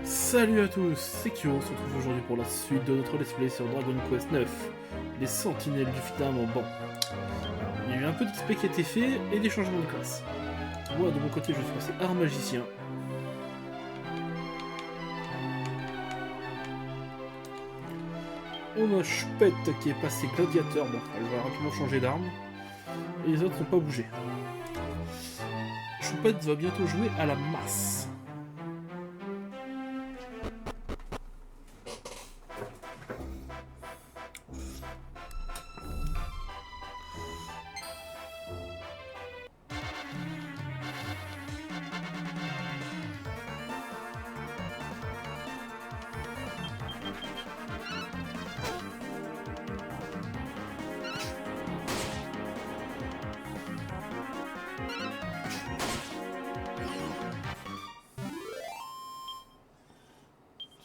Salut à tous, c'est Kyo, on se retrouve aujourd'hui pour la suite de notre let's play sur Dragon Quest IX, les sentinelles du firmament. Bon, il y a eu un peu d'XP qui a été fait et des changements de classe. Moi de mon côté je suis passé art magicien. On a Choupette qui est passé gladiateur, bon elle va rapidement changer d'arme, et les autres n'ont pas bougé. Choupette va bientôt jouer à la masse.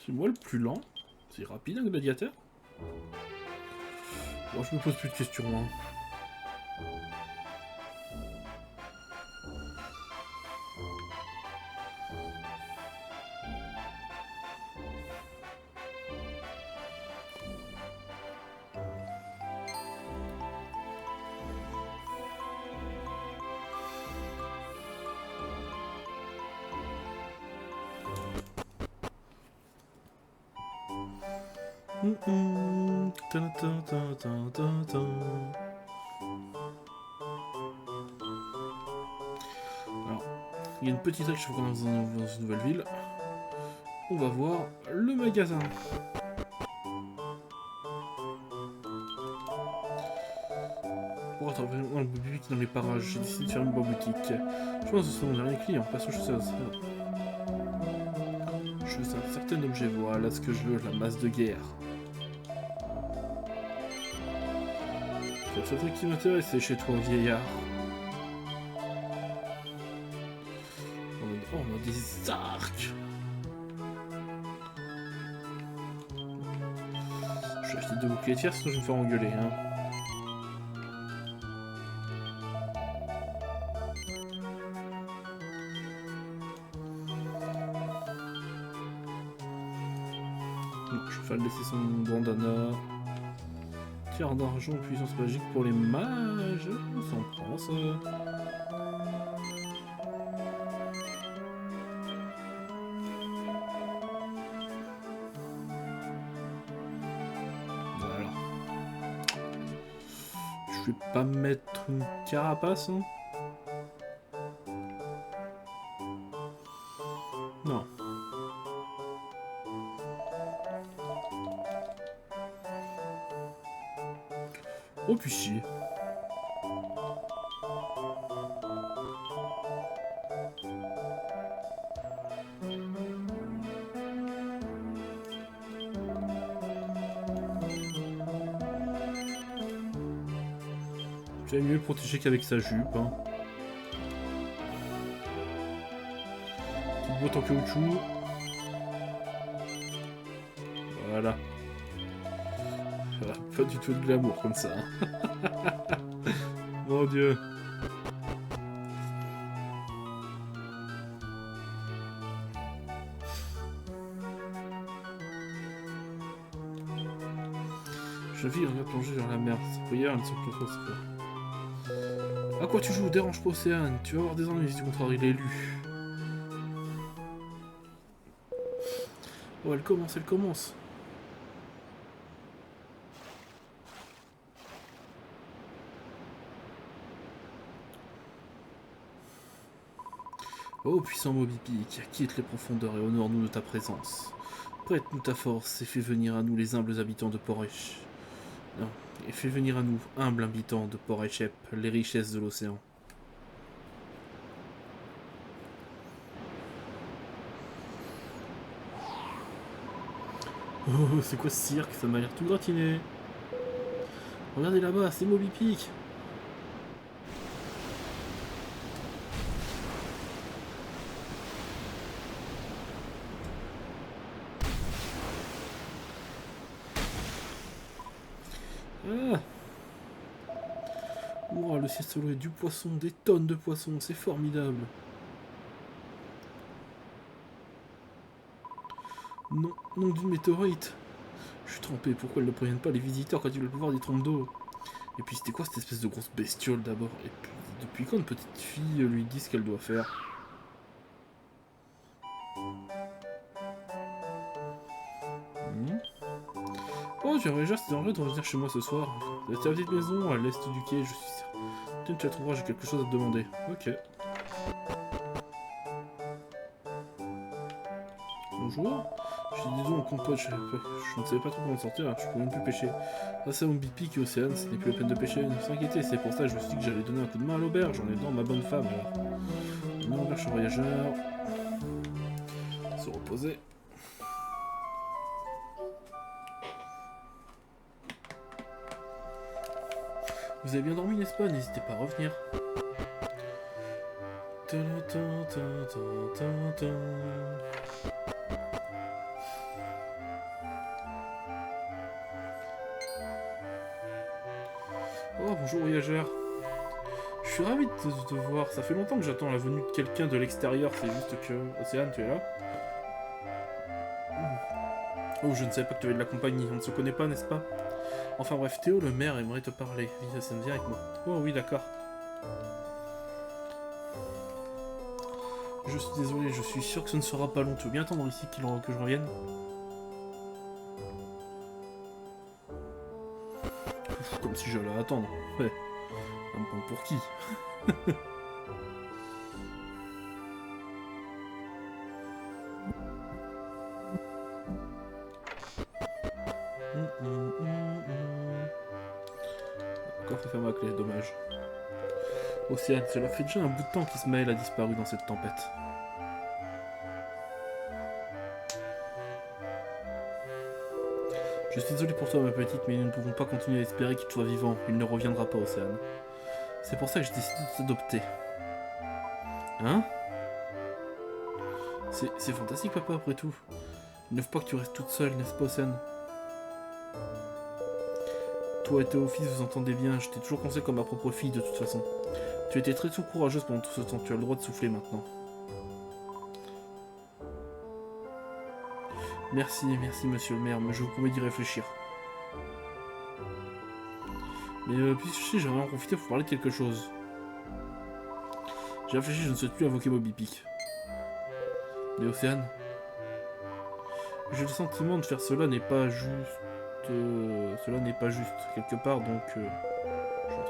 C'est moi le plus lent. C'est rapide un gladiateur. Bon, je me pose plus de questions. Hein. Alors, il y a une petite règle chaque fois qu'on est dans une nouvelle ville. On va voir le magasin. Pour attraper un boutique dans les parages, j'ai décidé de faire une bonne boutique. Je pense que ce sont mon dernier client. Passons chez ça. Je veux un certain objet. Voilà ce que je veux, la masse de guerre. C'est le seul truc qui m'intéresse, c'est chez toi, vieillard. Oh, on a des arcs. Je vais acheter 2 boucliers tiers, sinon je vais me faire engueuler. Hein. Je vais faire laisser son bandana. Tiers d'argent, puissance magique pour les mages. On s'en prend ça. Voilà. Je vais pas mettre une carapace. Hein. Non. Oh puis si. J'aime mieux le protéger qu'avec sa jupe. Hein. Petite boîte en caoutchouc. Voilà. Pas du tout de glamour comme ça. Mon dieu. Je vis en plongé vers la mer. C'est pour hier, une simple fausse. À quoi tu joues? Dérange pas Océane. Tu vas avoir des ennuis si tu contraries l'élu. Oh, elle commence, elle commence. Oh, puissant Moby Peak, quitte les profondeurs et honore-nous de ta présence. Prête-nous ta force et fais venir à nous les humbles habitants de Porech. Non, et fais venir à nous, humbles habitants de Porechep, les richesses de l'océan. Oh, c'est quoi ce cirque? Ça m'a l'air tout gratiné. Regardez là-bas, c'est Moby Peak. Ah. Ouah, le ciel solo est du poisson, des tonnes de poissons, c'est formidable. Non, non d'une météorite. Je suis trompé, pourquoi elles ne préviennent pas les visiteurs quand ils veulent voir des trompes d'eau? Et puis c'était quoi cette espèce de grosse bestiole d'abord? Et puis depuis quand une petite fille lui dit ce qu'elle doit faire? Hmm. Oh, tu déjà, c'était en vrai de revenir chez moi ce soir. C'est ta petite maison à l'est du quai, je suis sûr. Tiens, tu la trouveras, j'ai quelque chose à te demander. Ok. Bonjour. Je suis dis donc, compote, je ne savais pas trop comment sortir, alors je peux même plus pêcher. Ah, c'est mon bipi qui est Océane, ce n'est plus la peine de pêcher, ne s'inquiéter, c'est pour ça que je me suis dit que j'allais donner un coup de main à l'auberge, en aidant ma bonne femme, alors. Une auberge voyageur. Se reposer. Vous avez bien dormi, n'est-ce pas? N'hésitez pas à revenir. Oh, bonjour voyageur. Je suis ravi de te voir. Ça fait longtemps que j'attends la venue de quelqu'un de l'extérieur. C'est juste que... Océane, tu es là? Oh, je ne savais pas que tu avais de la compagnie. On ne se connaît pas, n'est-ce pas? Enfin bref, Théo, le maire, aimerait te parler. Viens, viens avec moi. Oh oui, d'accord. Je suis désolé, je suis sûr que ce ne sera pas long. Tu veux bien attendre ici que je revienne? Comme si j'allais attendre. Ouais. Un bon pour qui? Encore fait fermer la clé, dommage. Océane, cela fait déjà un bout de temps qu'Ismaël a disparu dans cette tempête. Je suis désolé pour toi, ma petite, mais nous ne pouvons pas continuer à espérer qu'il soit vivant. Il ne reviendra pas, Océane. C'est pour ça que j'ai décidé de t'adopter. Hein? C'est fantastique, papa, après tout. Il ne faut pas que tu restes toute seule, n'est-ce pas, Océane? Toi et Théophile, vous entendez bien, je t'ai toujours considéré comme ma propre fille, de toute façon. Tu as été très courageuse pendant tout ce temps, tu as le droit de souffler maintenant. Merci, merci, monsieur le maire, mais je vous promets d'y réfléchir. Mais puis j'aimerais en profiter pour parler de quelque chose. J'ai réfléchi, je ne souhaite plus invoquer Moby Pick. Mais Océane, j'ai le sentiment de faire cela n'est pas juste. Cela n'est pas juste, quelque part, donc. Je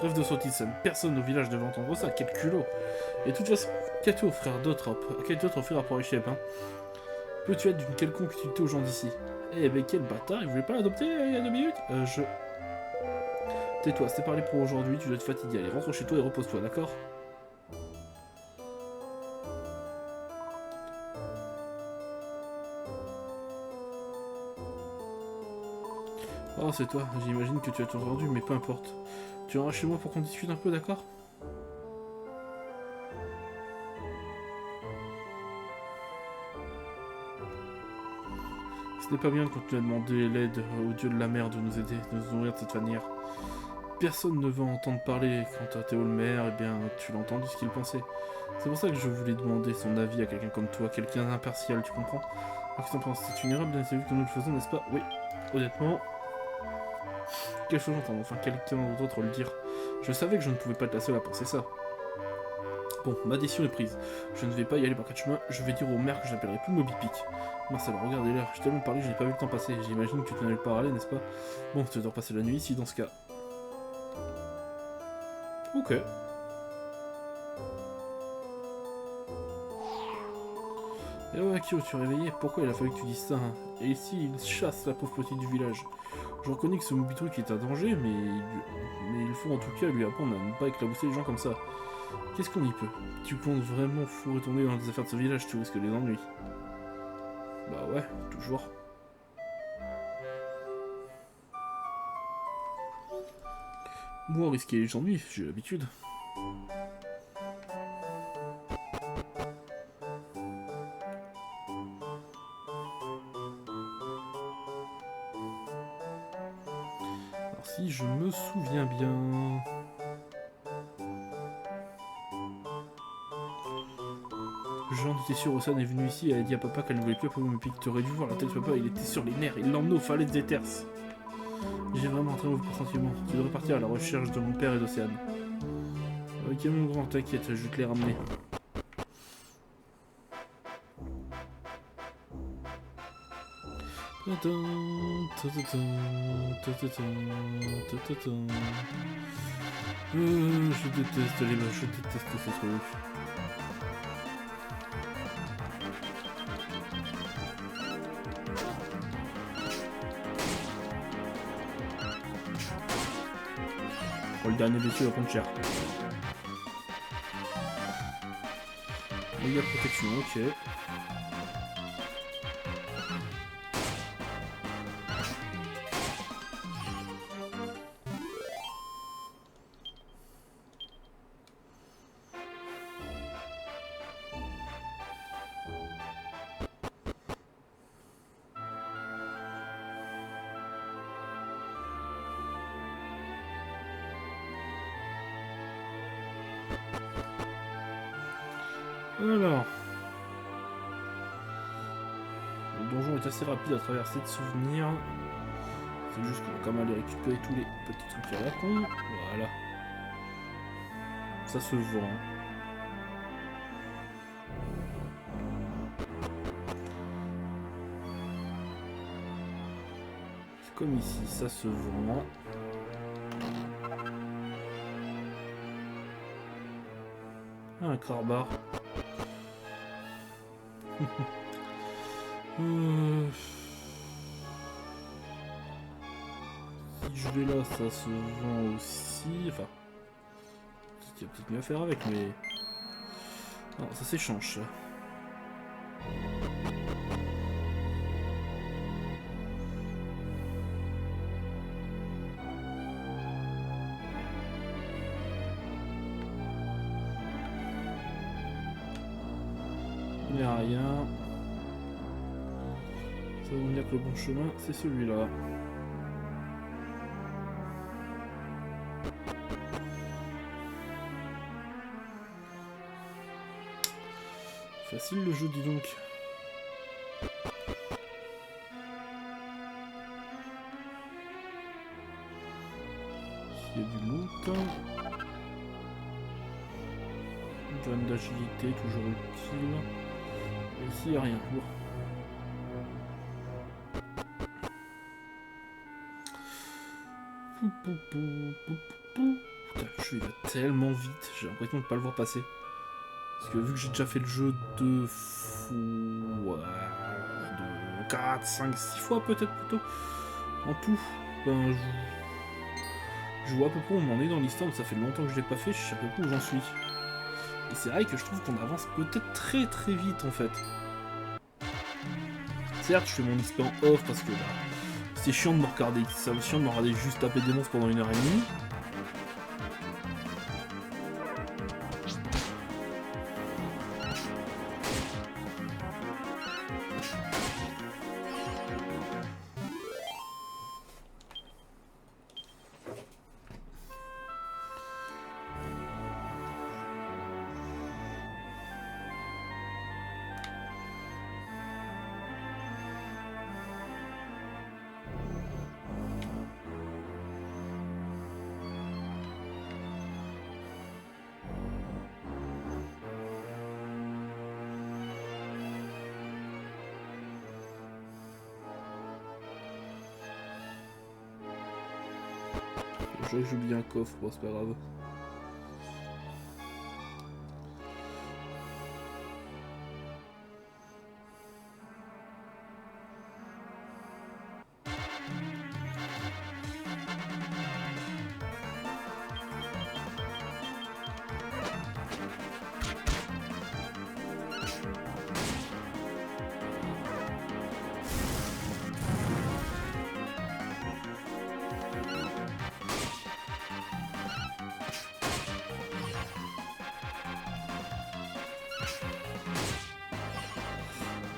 rêve de sottise, personne au village devait entendre ça, quel culot. Et de toute façon, qu'as-tu offrir d'autre offrir à Porichet, hein? Peux-tu être d'une quelconque utilité aux gens d'ici? Eh ben quel bâtard, il voulait pas l'adopter il y a 2 minutes? Tais-toi, c'est parlé pour aujourd'hui, tu dois être fatigué. Allez, rentre chez toi et repose-toi, d'accord? Oh, c'est toi, j'imagine que tu as tout entendu, mais peu importe. Tu viendras chez moi pour qu'on discute un peu, d'accord? Ce n'est pas bien de continuer à demander l'aide au dieu de la mer de nous aider, de nous nourrir de cette manière. Personne ne veut entendre parler. Quant à Théo le maire, eh bien, tu l'as entendu ce qu'il pensait. C'est pour ça que je voulais demander son avis à quelqu'un comme toi, quelqu'un d'impartial, tu comprends? Alors que t'en penses, c'est une erreur bien vu que nous le faisons, n'est-ce pas? Oui, honnêtement, quelque chose j'entends, enfin quelqu'un d'autre le dire. Je savais que je ne pouvais pas être la seule à penser ça. Bon, ma décision est prise. Je ne vais pas y aller par 4 chemins, je vais dire au maire que je n'appellerai plus Moby Pick. Marcel, regardez l'heure, j'ai tellement parlé, je n'ai pas vu le temps passer. J'imagine que tu n'en avais pas parlé, n'est-ce pas? Bon, tu dois passer la nuit ici dans ce cas. Ok. Et ouais, Akio, tu es réveillé? Pourquoi il a fallu que tu dises ça, hein? Et ici, il chasse la pauvre petite du village. Je reconnais que ce Mobitruc est un danger, mais il faut en tout cas lui apprendre à ne pas éclabousser les gens comme ça. Qu'est-ce qu'on y peut? Tu comptes vraiment fou retourner dans les affaires de ce village, tu risques les ennuis. Bah ouais, toujours. Moi, risquer les ennuis, j'ai l'habitude. Alors si je me souviens bien... Jean était sûr, Océane est venue ici et elle a dit à papa qu'elle ne voulait plus appeler mon pic. Tu aurais dû voir la tête de papa, il était sur les nerfs, il l'emmenait aux falaises des Terces. J'ai vraiment un très mauvais pressentiment. Tu devrais partir à la recherche de mon père et d'Océane. Ok mon grand, t'inquiète, je vais te les ramener. Je déteste les matchs, je déteste ces trucs. Oh, le dernier dessus va prendre cher. Méga protection, ok. Alors, le donjon est assez rapide à traverser de souvenirs. C'est juste qu'on va quand même aller récupérer tous les petits trucs à la con. Voilà. Ça se vend. C'est comme ici, ça se vend. Ah, un crarbar. Si je vais là, ça se vend aussi. Enfin, il y a peut-être mieux à faire avec, mais non, ça s'échange. Il n'y a rien. Ça veut dire que le bon chemin, c'est celui-là. Facile le jeu, dis donc. Il y a du loot. Une graine d'agilité, toujours utile. Et ici, il n'y a rien. Bon. Putain, le jeu il va tellement vite, j'ai l'impression de ne pas le voir passer. Parce que vu que j'ai déjà fait le jeu deux fois, de 4, 5, 6 fois peut-être plutôt, en tout, ben je vois à peu près où on en est dans l'histoire, mais ça fait longtemps que je l'ai pas fait, je sais à peu près où j'en suis. Et c'est vrai que je trouve qu'on avance peut-être très très vite en fait. Certes, je fais mon XP en off parce que bah, c'est chiant de me regarder, c'est chiant de me regarder juste taper des monstres pendant 1h30. Je crois que j'ai oublié un coffre, bon c'est pas grave.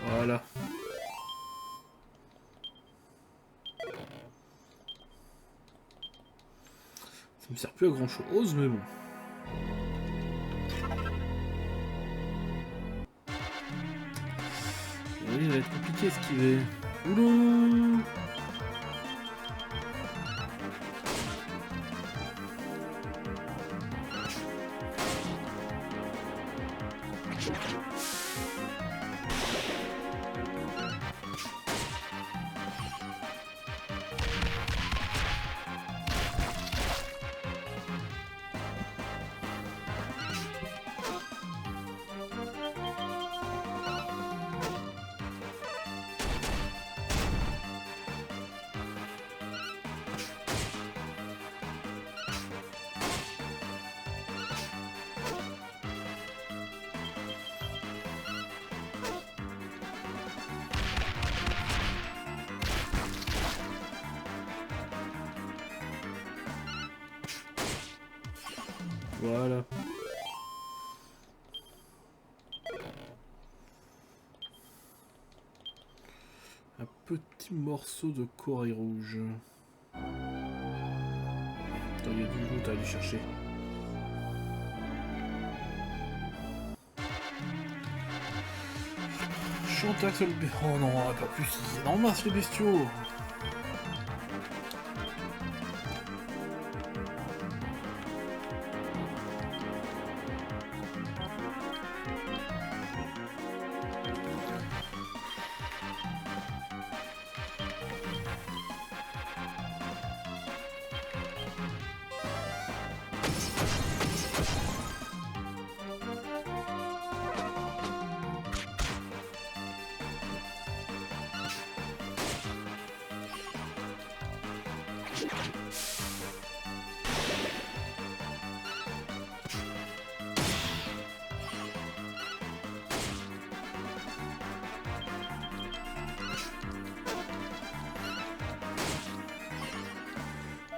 Voilà. Ça me sert plus à grand chose, mais bon. Oui, il va être compliqué ce qu'il est. Oulou. Voilà. Un petit morceau de corail rouge. Attends, il y a du loot à aller chercher. Chantax le... Oh non, pas plus. Ils en masse les bestiaux.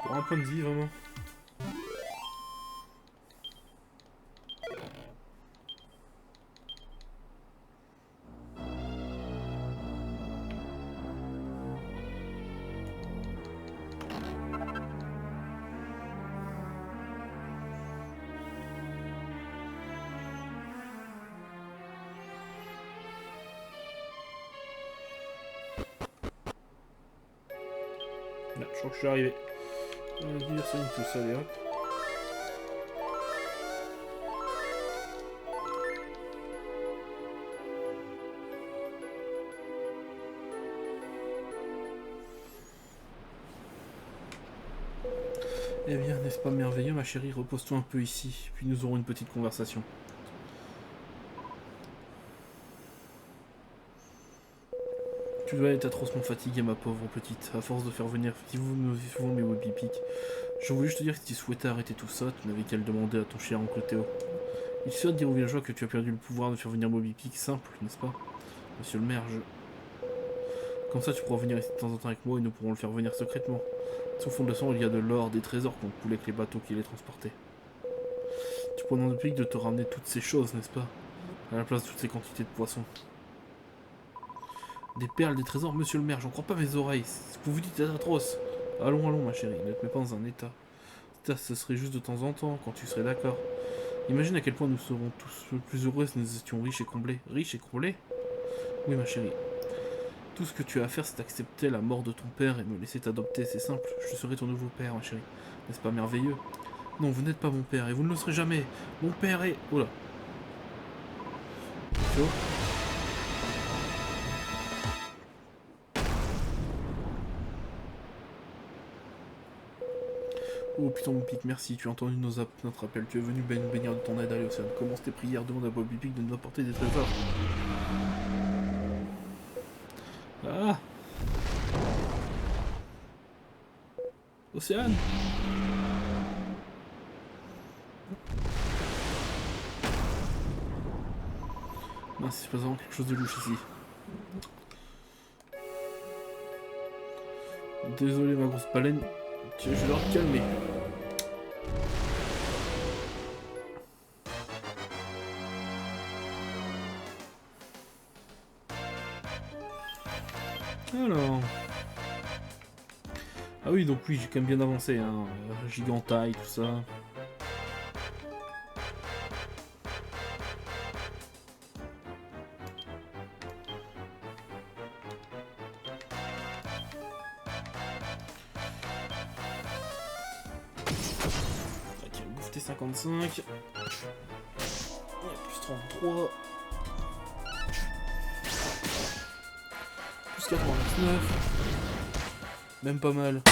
Pour un point de vie, vraiment. Là, je crois que je suis arrivé. On va dire ça tout ça, allez hop. Eh bien, n'est-ce pas merveilleux, ma chérie? Repose-toi un peu ici, puis nous aurons une petite conversation. Tu dois être atrocement fatiguée, ma pauvre petite, à force de faire venir souvent mes webpipics. Je voulais juste te dire que si tu souhaitais arrêter tout ça, tu n'avais qu'à le demander à ton cher oncle Théo. Il suffit de dire aux villageois que tu as perdu le pouvoir de faire venir Moby Pick, simple, n'est-ce pas? Monsieur le maire, Comme ça, tu pourras venir ici de temps en temps avec moi et nous pourrons le faire venir secrètement. Sous fond de sang, il y a de l'or, des trésors qu'on coulait avec les bateaux qui les transportaient. Tu pourras demander au Pic de te ramener toutes ces choses, n'est-ce pas? À la place de toutes ces quantités de poissons. Des perles, des trésors, monsieur le maire, j'en crois pas mes oreilles. Ce que vous dites est atroce. Allons, allons, ma chérie, ne te mets pas dans un état. Ce serait juste de temps en temps, quand tu serais d'accord. Imagine à quel point nous serons tous plus heureux si nous étions riches et comblés. Riches et comblés? Oui, ma chérie. Tout ce que tu as à faire, c'est accepter la mort de ton père et me laisser t'adopter. C'est simple, je serai ton nouveau père, ma chérie. N'est-ce pas merveilleux? Non, vous n'êtes pas mon père et vous ne le serez jamais. Mon père est... Oh là. Tu vois? Oh putain mon pic, merci, tu as entendu notre appel, tu es venu nous bénir de ton aide à l'océan. Commence tes prières, demande à Bobby Pig de nous apporter des trésors. Ah! Océane! Mince, c'est pas vraiment quelque chose de louche ici. Désolé ma grosse baleine, je vais leur calmer. Alors... Ah oui, donc oui, j'ai quand même bien avancé, hein. Gigantaille, tout ça. et 55. Plus 33. Plus 99. Même pas mal.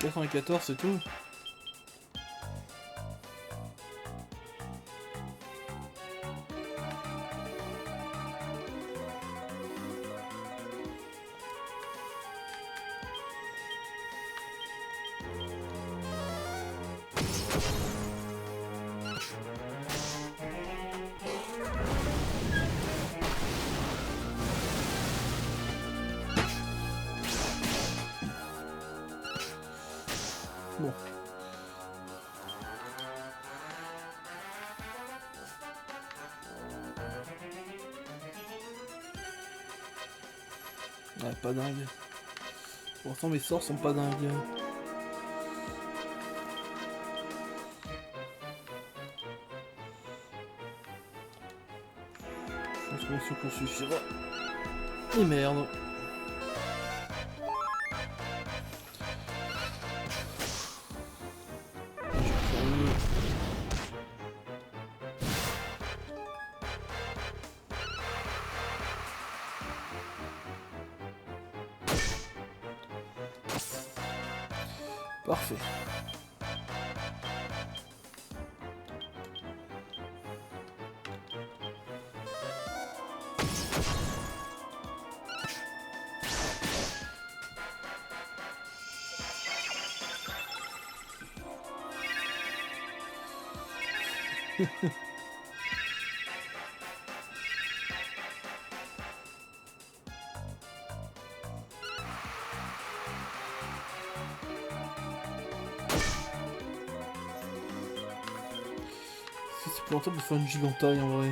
« 94, c'est tout. Bon. Ouais, pas dingue. Pourtant mes sorts sont pas dingues. Transformation qu'on suffira. Et merde. Parfait. C'est plus longtemps pour faire une gigantaille en vrai.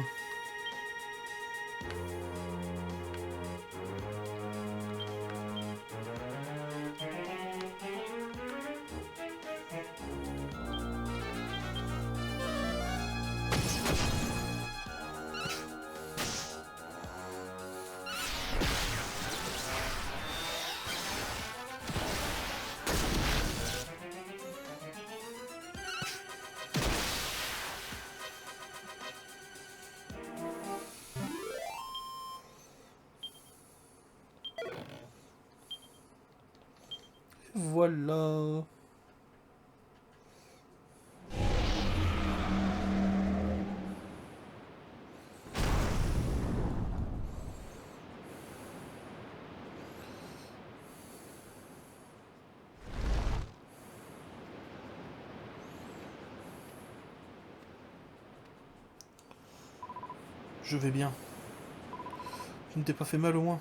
Voilà. Je vais bien. Je ne t'ai pas fait mal au moins.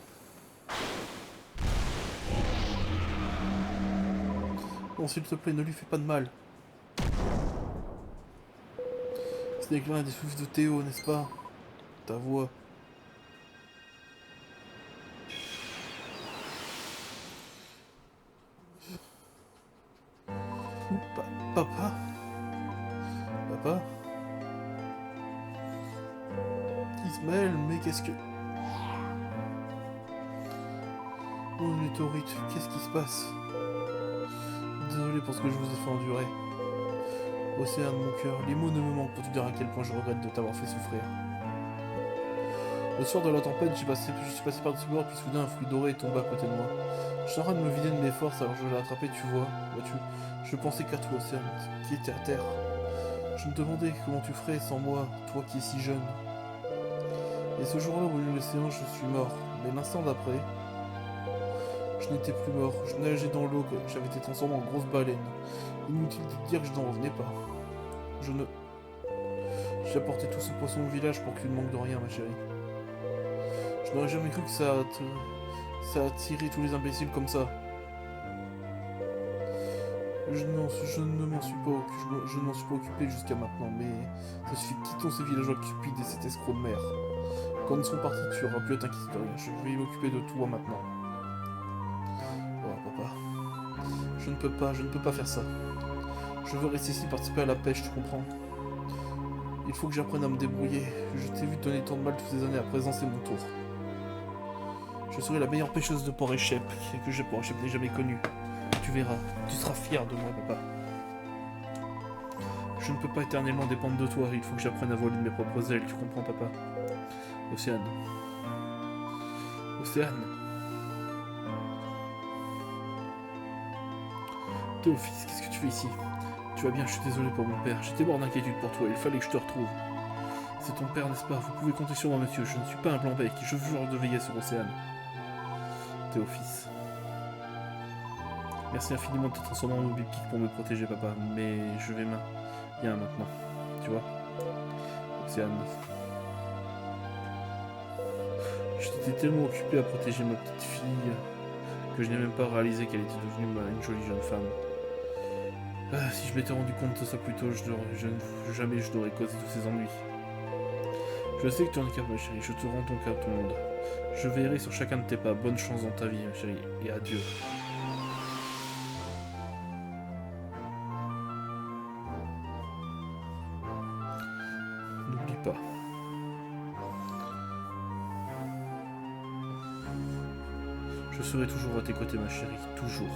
Bon, s'il te plaît, ne lui fais pas de mal. Ce n'est que l'un des souffles de Théo, n'est-ce pas? Ta voix. Papa? Papa? Ismaël, mais qu'est-ce que... Oh, Météorite, qu'est-ce qui se passe? Désolé pour ce que je vous ai fait endurer. Océan de mon cœur, les mots ne me manquent pour te dire à quel point je regrette de t'avoir fait souffrir. Le soir de la tempête, je suis passé par-dessus bord, puis soudain un fruit doré est tombé à côté de moi. Je suis en train de me vider de mes forces, alors je l'ai attrapé, tu vois. Vois-tu, je pensais qu'à toi, Océan, qui était à terre. Je me demandais comment tu ferais sans moi, toi qui es si jeune. Et ce jour-là, au milieu de l'océan, je suis mort. Mais l'instant d'après, je n'étais plus mort. Je nageais dans l'eau, j'avais été transformé en grosse baleine. Inutile de dire que je n'en revenais pas. J'ai apporté tout ce poisson au village pour qu'il ne manque de rien, ma chérie. Je n'aurais jamais cru que ça attirait tous les imbéciles comme ça. Je ne m'en suis pas occupé jusqu'à maintenant, mais ça suffit. Quittons ces villageois cupides et cet escroc de mer. Quand ils seront partis, tu auras plus à t'inquiéter de rien. Je vais m'occuper de toi maintenant. Oh, papa. Je ne peux pas faire ça. Je veux rester ici, participer à la pêche, tu comprends? Il faut que j'apprenne à me débrouiller. Je t'ai vu te donner tant de mal toutes ces années, à présent c'est mon tour. Je Je serai la meilleure pêcheuse de Port-Échep que je Port-Échep n'ai jamais connue. Tu verras, tu seras fier de moi, papa. Je ne peux pas éternellement dépendre de toi, il faut que j'apprenne à voler de mes propres ailes, tu comprends, papa? Océane. Océane. Théophile, qu'est-ce que tu fais ici? Tu vas bien, je suis désolé pour mon père, j'étais mort d'inquiétude pour toi, il fallait que je te retrouve. C'est ton père, n'est-ce pas? Vous pouvez compter sur moi, monsieur, je ne suis pas un blanc-bec, je veux toujours de veiller sur Océane. Théophile. Merci infiniment de te transformer en Moby Dick pour me protéger, papa, mais je vais bien maintenant, tu vois. Océane. J'étais tellement occupé à protéger ma petite fille que je n'ai même pas réalisé qu'elle était devenue une jolie jeune femme. Ah, si je m'étais rendu compte de ça plus tôt, jamais je n'aurais causé tous ces ennuis. Je sais que tu en es capable, ma chérie, je te rends ton cœur à tout le monde. Je veillerai sur chacun de tes pas. Bonne chance dans ta vie, ma chérie, et adieu. N'oublie pas. Je serai toujours à tes côtés, ma chérie, toujours.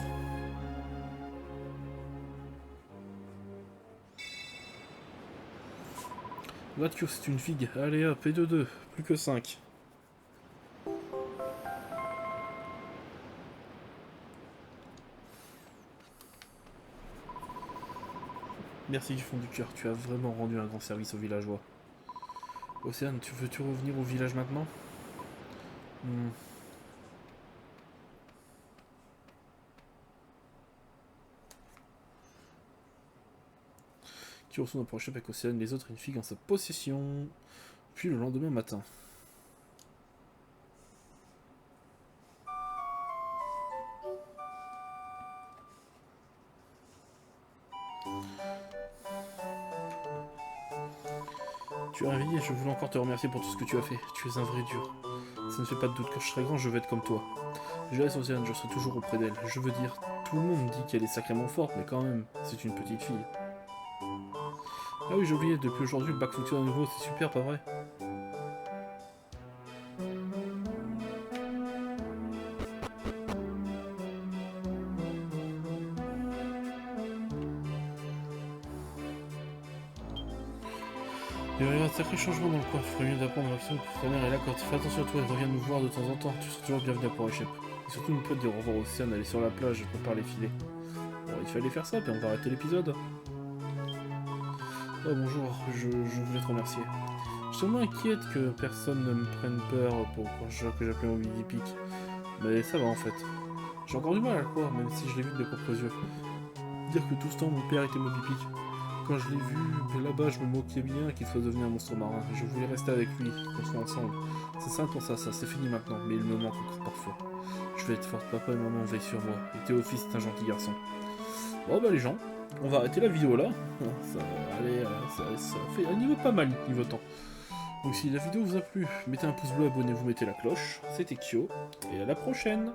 Voiture, c'est une figue. Allez hop, et de 2, plus que 5. Merci du fond du cœur, tu as vraiment rendu un grand service aux villageois. Océane, veux-tu revenir au village maintenant? Qui retourne pour échapper avec Océane, les autres une figue en sa possession. Puis le lendemain matin. Tu es réveillé, je voulais encore te remercier pour tout ce que tu as fait. Tu es un vrai dur. Ça ne fait pas de doute, quand je serai grand, je vais être comme toi. Je laisse Océane, je serai toujours auprès d'elle. Je veux dire, tout le monde dit qu'elle est sacrément forte, mais quand même, c'est une petite fille. Ah oui, j'ai oublié, depuis aujourd'hui, le bac fonctionne à nouveau, c'est super, pas vrai? Il y a un sacré changement dans le coin, il ferait mieux d'apprendre l'action que ta mère est là quand fais attention à toi, reviens nous voir de temps en temps, tu seras toujours bienvenu à Port-Échep. Et surtout, nous pouvons dire au revoir aux Océane, aller sur la plage, je prépare les filets. Bon, il fallait faire ça, puis on va arrêter l'épisode. Oh bonjour, je voulais te remercier. Je suis vraiment inquiète que personne ne me prenne peur pour que j'appelle mon Moby Dick. Mais ça va en fait. J'ai encore du mal à le croire, même si je l'ai vu de mes propres yeux. Dire que tout ce temps mon père était Moby Dick. Quand je l'ai vu là-bas, je me moquais bien qu'il soit devenu un monstre marin. Je voulais rester avec lui, qu'on soit ensemble. C'est simple pour ça, c'est fini maintenant, mais il me manque encore parfois. Je vais être forte, papa et maman veillent sur moi. Et Théophile, c'est un gentil garçon. Bon bah les gens, on va arrêter la vidéo là. Ça fait un niveau pas mal, niveau temps. Donc si la vidéo vous a plu, mettez un pouce bleu, abonnez-vous, mettez la cloche. C'était Kyo, et à la prochaine!